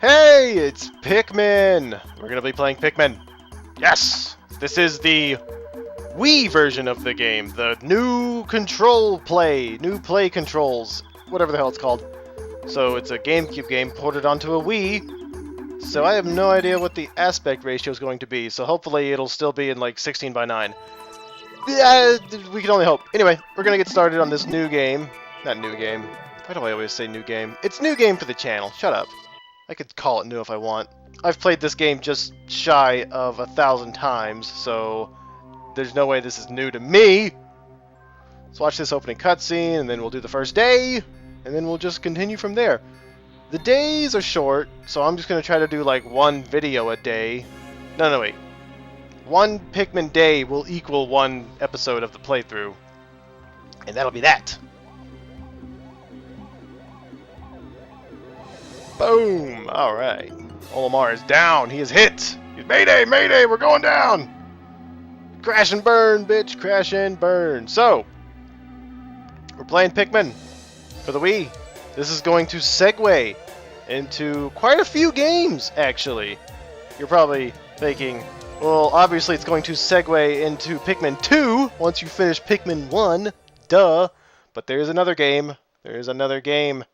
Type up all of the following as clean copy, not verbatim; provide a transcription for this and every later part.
Hey, it's Pikmin! We're gonna be playing Pikmin. Yes! This is the Wii version of the game. The new new play controls, whatever the hell it's called. So it's a GameCube game ported onto a Wii. So I have no idea what the aspect ratio is going to be. So hopefully it'll still be in like 16:9. Yeah, we can only hope. Anyway, we're gonna get started on this new game. Not new game. Why do I always say new game? It's new game for the channel. Shut up. I could call it new if I want. I've played this game just shy of 1,000 times, so there's no way this is new to me. Let's watch this opening cutscene, and then we'll do the first day, and then we'll just continue from there. The days are short, so I'm just going to try to do like one video a day. No, wait. One Pikmin day will equal one episode of the playthrough, and that'll be that. Boom! Alright. Olimar is down. He is hit. He's Mayday! Mayday! We're going down! Crash and burn, bitch! Crash and burn. So, we're playing Pikmin for the Wii. This is going to segue into quite a few games, actually. You're probably thinking, well, obviously it's going to segue into Pikmin 2 once you finish Pikmin 1. Duh. But there's another game. There's another game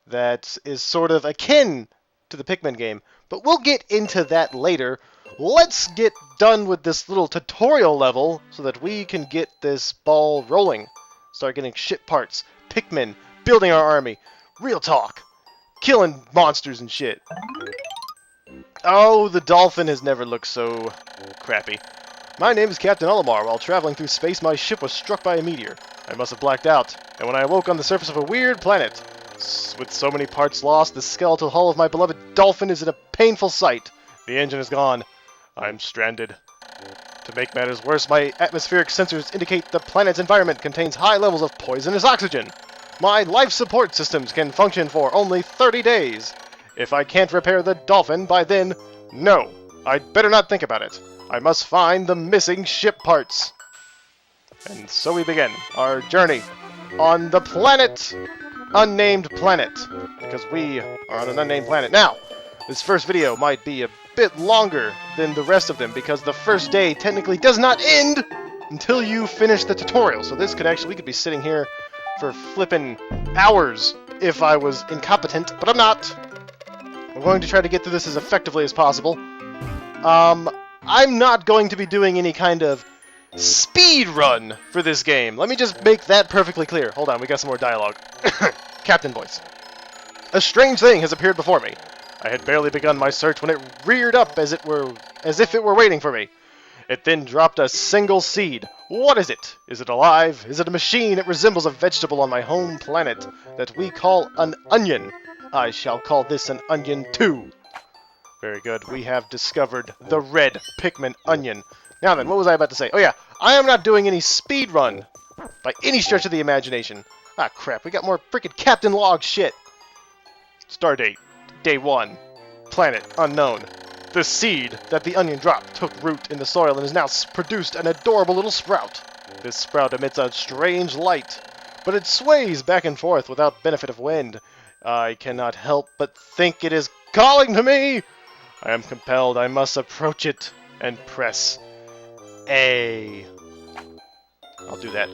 that is sort of akin to the Pikmin game. But we'll get into that later. Let's get done with this little tutorial level so that we can get this ball rolling. Start getting shit parts. Pikmin. Building our army. Real talk. Killing monsters and shit. Oh, the dolphin has never looked so crappy. My name is Captain Olimar. While traveling through space, my ship was struck by a meteor. I must have blacked out, and when I awoke on the surface of a weird planet, with so many parts lost, the skeletal hull of my beloved dolphin is in a painful sight. The engine is gone. I'm stranded. To make matters worse, my atmospheric sensors indicate the planet's environment contains high levels of poisonous oxygen. My life support systems can function for only 30 days. If I can't repair the dolphin by then, no, I'd better not think about it. I must find the missing ship parts. And so we begin our journey on the planet. Unnamed planet, because we are on an unnamed planet. Now, this first video might be a bit longer than the rest of them because the first day technically does not end until you finish the tutorial. So this could actually, we could be sitting here for flippin' hours if I was incompetent, but I'm not. I'm going to try to get through this as effectively as possible. I'm not going to be doing any kind of speed run for this game. Let me just make that perfectly clear. Hold on, we got some more dialogue. Captain voice. A strange thing has appeared before me. I had barely begun my search when it reared up as if it were waiting for me. It then dropped a single seed. What is it? Is it alive? Is it a machine? It resembles a vegetable on my home planet that we call an onion. I shall call this an onion too. Very good. We have discovered the red Pikmin onion. Now then, what was I about to say? Oh yeah, I am not doing any speed run by any stretch of the imagination. Ah crap, we got more freaking Captain Log shit. Stardate, day 1, planet unknown. The seed that the onion dropped took root in the soil and has now produced an adorable little sprout. This sprout emits a strange light, but it sways back and forth without benefit of wind. I cannot help but think it is calling to me. I am compelled, I must approach it and press A. I'll do that.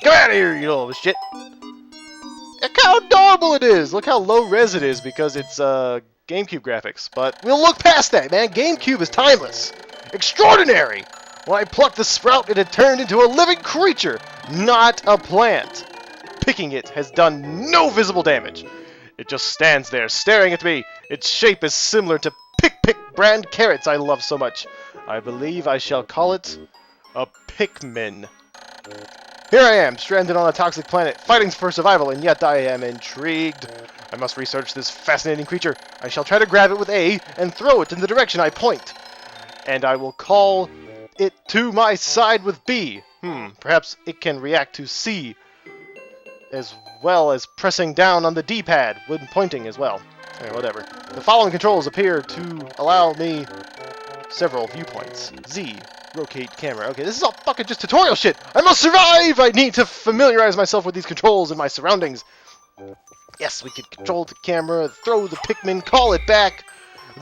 Come out of here, you little shit! Look how adorable it is! Look how low res it is because it's GameCube graphics. But we'll look past that, man. GameCube is timeless. Extraordinary! When I plucked the sprout, it had turned into a living creature, not a plant. Picking it has done no visible damage. It just stands there, staring at me. Its shape is similar to Pick brand carrots I love so much. I believe I shall call it a Pikmin. Here I am, stranded on a toxic planet, fighting for survival, and yet I am intrigued. I must research this fascinating creature. I shall try to grab it with A and throw it in the direction I point. And I will call it to my side with B. Perhaps it can react to C, as well as pressing down on the D-pad when pointing as well. Whatever. The following controls appear to allow me several viewpoints. Z, rotate camera. Okay, this is all fucking just tutorial shit. I must survive! I need to familiarize myself with these controls and my surroundings. Yes, we can control the camera, throw the Pikmin, call it back.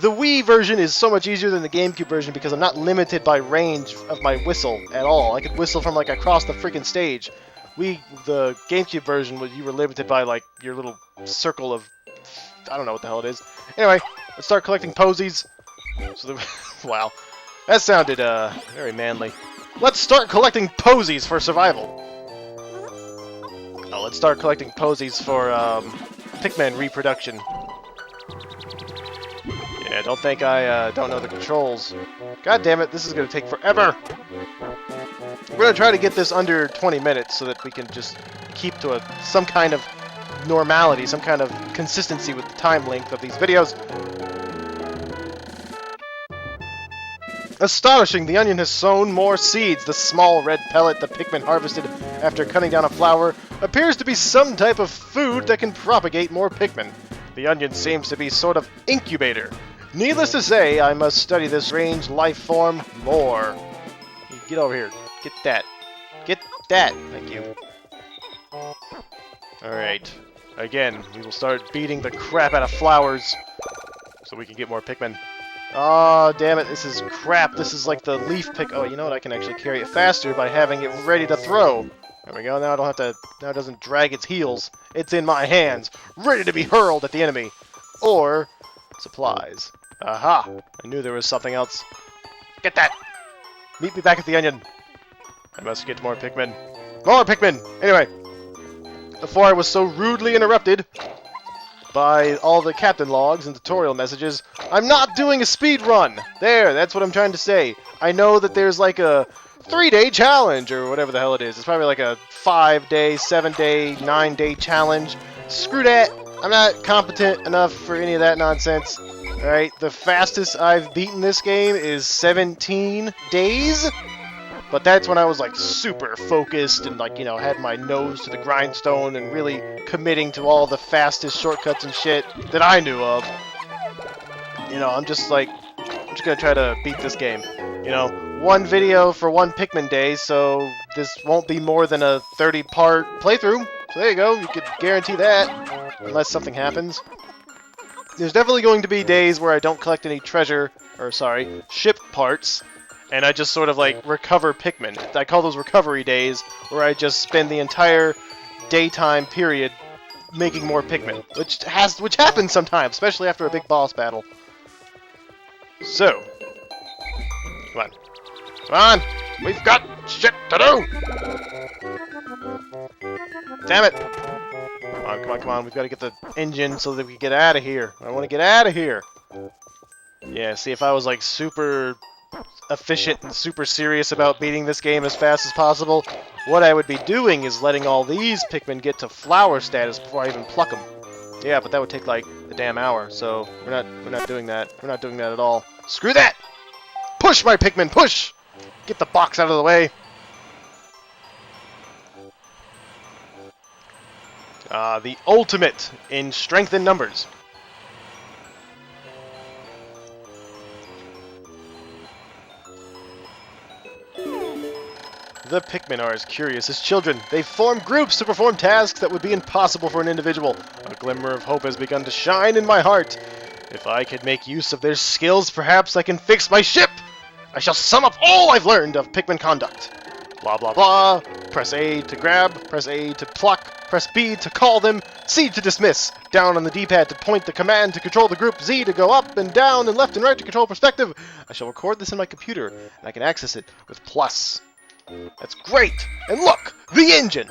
The Wii version is so much easier than the GameCube version because I'm not limited by range of my whistle at all. I could whistle from like across the freaking stage. The GameCube version, you were limited by like your little circle of, I don't know what the hell it is. Anyway, let's start collecting posies. So wow, that sounded very manly. Let's start collecting posies for survival. Oh, let's start collecting posies for Pikmin reproduction. Yeah, don't think I don't know the controls. God damn it, this is going to take forever! We're going to try to get this under 20 minutes so that we can just keep to some kind of normality, some kind of consistency with the time length of these videos. Astonishing! The onion has sown more seeds. The small red pellet the Pikmin harvested after cutting down a flower appears to be some type of food that can propagate more Pikmin. The onion seems to be sort of incubator. Needless to say, I must study this strange life form more. Get over here. Get that. Get that. Thank you. Alright. Again, we will start beating the crap out of flowers so we can get more Pikmin. Oh, damn it. This is crap. This is like the leaf pick. Oh, you know what? I can actually carry it faster by having it ready to throw. There we go. Now I don't have to... Now it doesn't drag its heels. It's in my hands, ready to be hurled at the enemy. Or supplies. Aha! I knew there was something else. Get that! Meet me back at the onion. I must get more Pikmin. More Pikmin! Anyway, before I was so rudely interrupted by all the captain logs and tutorial messages, I'm not doing a speed run! There, that's what I'm trying to say. I know that there's like a 3-day challenge, or whatever the hell it is. It's probably like a 5-day, 7-day, 9-day challenge. Screw that! I'm not competent enough for any of that nonsense. Alright, the fastest I've beaten this game is 17 days? But that's when I was like super focused and like, you know, had my nose to the grindstone and really committing to all the fastest shortcuts and shit that I knew of. You know, I'm just gonna try to beat this game. You know, one video for one Pikmin day, so this won't be more than a 30-part playthrough. So there you go, you could guarantee that, unless something happens. There's definitely going to be days where I don't collect any treasure, or sorry, ship parts, and I just sort of like recover Pikmin. I call those recovery days, where I just spend the entire daytime period making more Pikmin, which happens sometimes, especially after a big boss battle. So, come on. Come on! We've got shit to do! Damn it! Come on, come on, come on. We've got to get the engine so that we can get out of here. I want to get out of here. Yeah, see, if I was like super efficient and super serious about beating this game as fast as possible, what I would be doing is letting all these Pikmin get to flower status before I even pluck them. Yeah, but that would take like a damn hour, so we're not doing that. We're not doing that at all. Screw that! Push my Pikmin, push! Get the box out of the way. The ultimate in strength in numbers. The Pikmin are as curious as children. They form groups to perform tasks that would be impossible for an individual. A glimmer of hope has begun to shine in my heart. If I could make use of their skills, perhaps I can fix my ship! I shall sum up all I've learned of Pikmin conduct. Blah blah blah. Press A to grab, press A to pluck, press B to call them, C to dismiss, down on the D-pad to point the command to control the group, Z to go up and down and left and right to control perspective. I shall record this in my computer, and I can access it with plus. That's great! And look! The engine!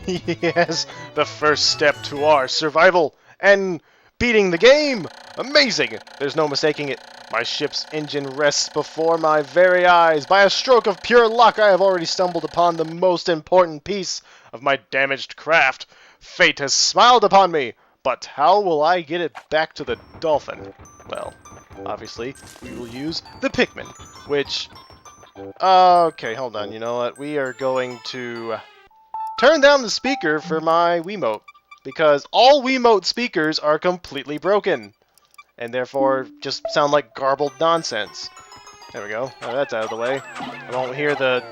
Yes, the first step to our survival and beating the game! Amazing! There's no mistaking it. My ship's engine rests before my very eyes. By a stroke of pure luck, I have already stumbled upon the most important piece of my damaged craft. Fate has smiled upon me, but how will I get it back to the dolphin? Well, obviously, we will use the Pikmin, which... Okay, hold on, you know what? We are going to turn down the speaker for my Wiimote, because all Wiimote speakers are completely broken, and therefore just sound like garbled nonsense. There we go. Oh, that's out of the way. I won't hear the,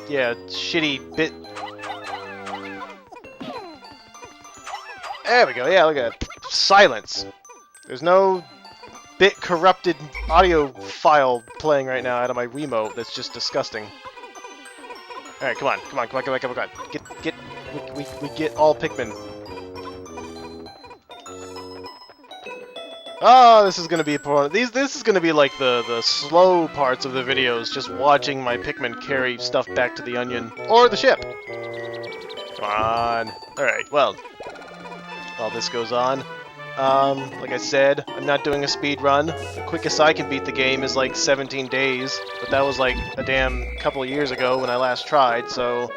shitty bit. There we go. Yeah, look at that. silence. There's no bit corrupted audio file playing right now out of my Wiimote. That's just disgusting. Alright, come on. We get all Pikmin. Oh, this is gonna be this is gonna be like the slow parts of the videos, just watching my Pikmin carry stuff back to the onion or the ship. Come on. Alright, well, while this goes on, like I said, I'm not doing a speed run. The quickest I can beat the game is like 17 days, but that was like a damn couple of years ago when I last tried, so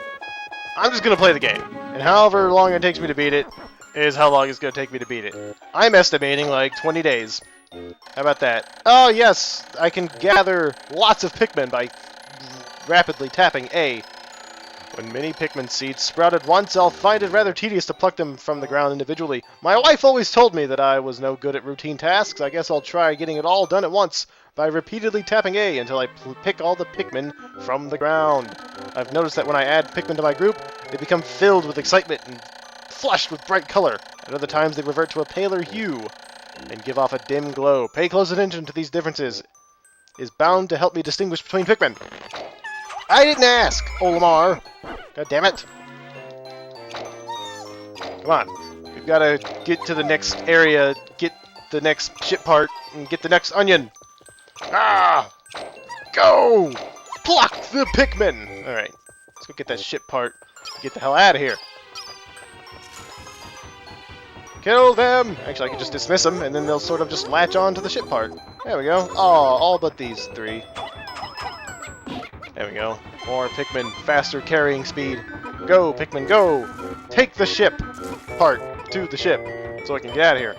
I'm just gonna play the game. And however long it takes me to beat it is how long it's gonna take me to beat it. I'm estimating like 20 days. How about that? Oh yes, I can gather lots of Pikmin by rapidly tapping A. When many Pikmin seeds sprout at once, I'll find it rather tedious to pluck them from the ground individually. My wife always told me that I was no good at routine tasks. I guess I'll try getting it all done at once by repeatedly tapping A until I pick all the Pikmin from the ground. I've noticed that when I add Pikmin to my group, they become filled with excitement and flushed with bright color. At other times, they revert to a paler hue and give off a dim glow. Pay close attention to these differences. Is bound to help me distinguish between Pikmin. I didn't ask, Olimar. God damn it. Come on. We've got to get to the next area, get the next ship part, and get the next onion. Ah! Go! Pluck the Pikmin! Alright. Let's go get that ship part. Get the hell out of here. Kill them! Actually, I can just dismiss them, and then they'll sort of just latch on to the ship part. There we go. Oh, all but these three. There we go. More Pikmin, faster carrying speed. Go, Pikmin, go! Take the ship part to the ship, so I can get out of here.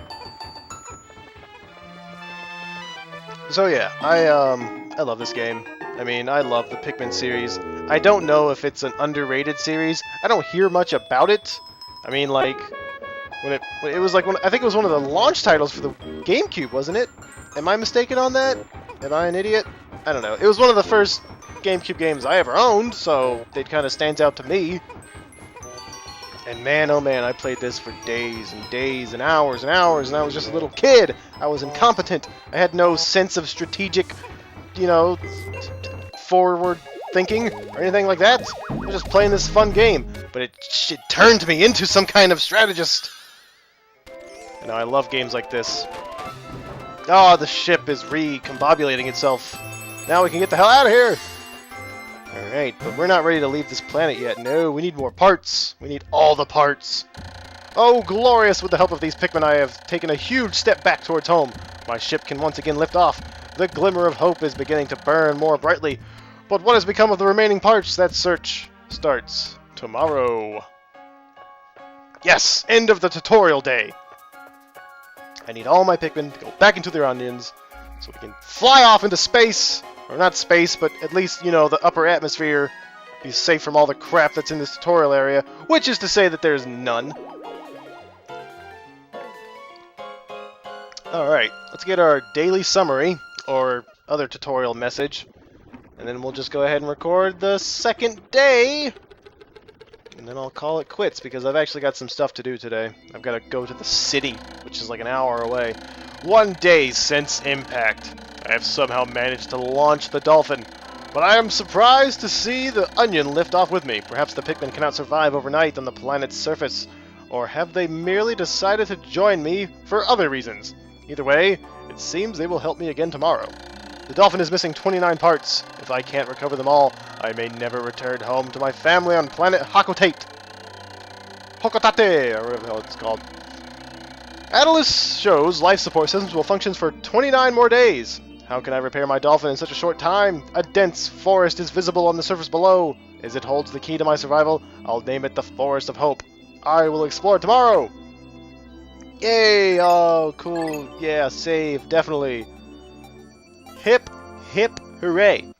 So yeah, I love this game. I mean, I love the Pikmin series. I don't know if it's an underrated series. I don't hear much about it. I mean, like, when it was like I think it was one of the launch titles for the GameCube, wasn't it? Am I mistaken on that? Am I an idiot? I don't know. It was one of the first GameCube games I ever owned, so it kind of stands out to me. And man, oh man, I played this for days and days and hours, and I was just a little kid. I was incompetent. I had no sense of strategic, you know, forward thinking or anything like that. I was just playing this fun game, but it turned me into some kind of strategist. And I love games like this. Oh, the ship is recombobulating itself. Now we can get the hell out of here! Alright, but we're not ready to leave this planet yet. No, we need more parts. We need all the parts. Oh, glorious! With the help of these Pikmin, I have taken a huge step back towards home. My ship can once again lift off. The glimmer of hope is beginning to burn more brightly. But what has become of the remaining parts? That search starts tomorrow. Yes! End of the tutorial day! I need all my Pikmin to go back into their onions so we can fly off into space. Or not space, but at least, you know, the upper atmosphere. Be safe from all the crap that's in this tutorial area. Which is to say that there's none. Alright, let's get our daily summary, or other tutorial message. And then we'll just go ahead and record the second day. And then I'll call it quits, because I've actually got some stuff to do today. I've got to go to the city, which is like an hour away. 1 day since impact. I have somehow managed to launch the Dolphin, but I am surprised to see the onion lift off with me. Perhaps the Pikmin cannot survive overnight on the planet's surface, or have they merely decided to join me for other reasons? Either way, it seems they will help me again tomorrow. The Dolphin is missing 29 parts. If I can't recover them all, I may never return home to my family on planet Hakotate. Hokotate, or whatever the hell it's called. Atlas shows life support systems will function for 29 more days. How can I repair my Dolphin in such a short time? A dense forest is visible on the surface below. As it holds the key to my survival, I'll name it the Forest of Hope. I will explore tomorrow. Yay! Oh, cool. Yeah, save, definitely. Hip, hip, hooray.